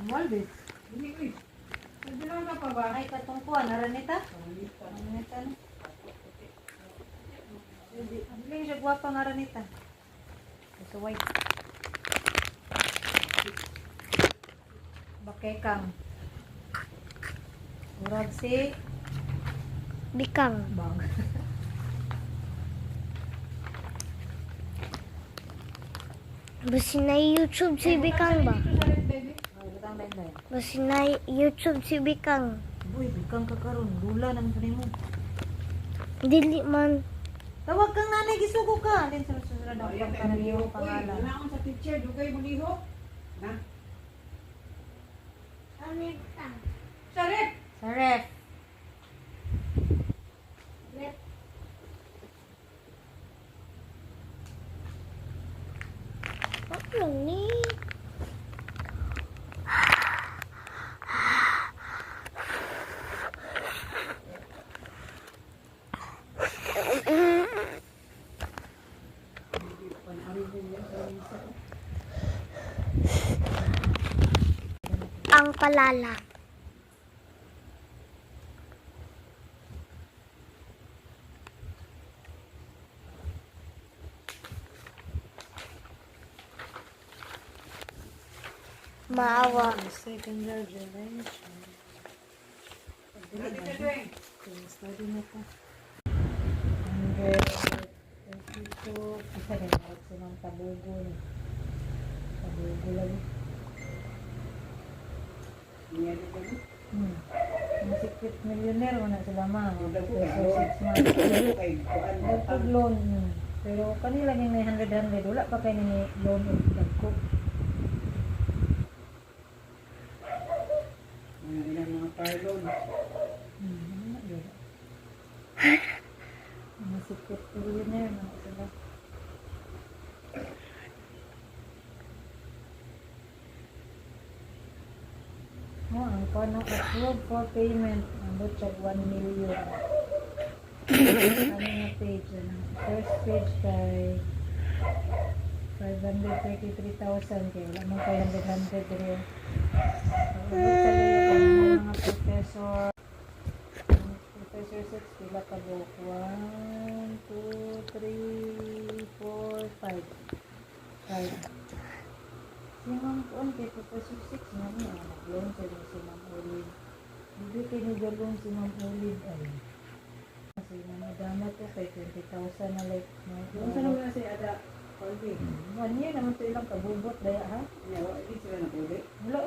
Malbis. Hindi ko eh. Nagbilang ka pa ba? Ay, katungkuan. Naranita? Naranita na. Hindi siya guwapa nga Aranita. Ito white. Bakekang. Murag si Bikang. Bang. Basi na YouTube si Bikang ba? Butang lain-lain. Basi na YouTube si Bikang. Uy, bikang ka karon. Lula naman ka mo. Dili man. Tawag kang nanay, gisugo ka. Din sa susunod ang pagkanan niyo pangalan. Wala akong sa teacher. Dugay mo liho. Na? Sarip! Sa ref. Ano ni? Ang palala. Maawa. Second generation. Dati ka doon. Study na ka. 132. Isa rin. Maximum tabugo. Tabugo lang. Niya dito mo. Ang secret millionaire, wala sila ma. Wala po. So, 6 months. Ay, kuan. Nagpag loan. Pero kanila yung may 100. Wala pa kayo ni loan o dagko. Ilang mga parlon. Mga secret millionaire na sila. Ang kono approve for payment. Ang siya 1 million. Ano na page? First page kay 533,000 kay wala man kay 100 rin. Mga professor. Professor 6 pila ka book? 1, 2, 3, 4, 5. 5. Si Ma'am Kuan kay Professor 6 nga niya. Nag-loan siya si Ma'am Olive. Hindi kinigalong si Ma'am Olive ay. Kasi namadama to kay 20,000 na like. Kung saan naman si Ada Colby? 1 year naman ito ilang kabubot daya ha? Hindi sila na pwede. Wala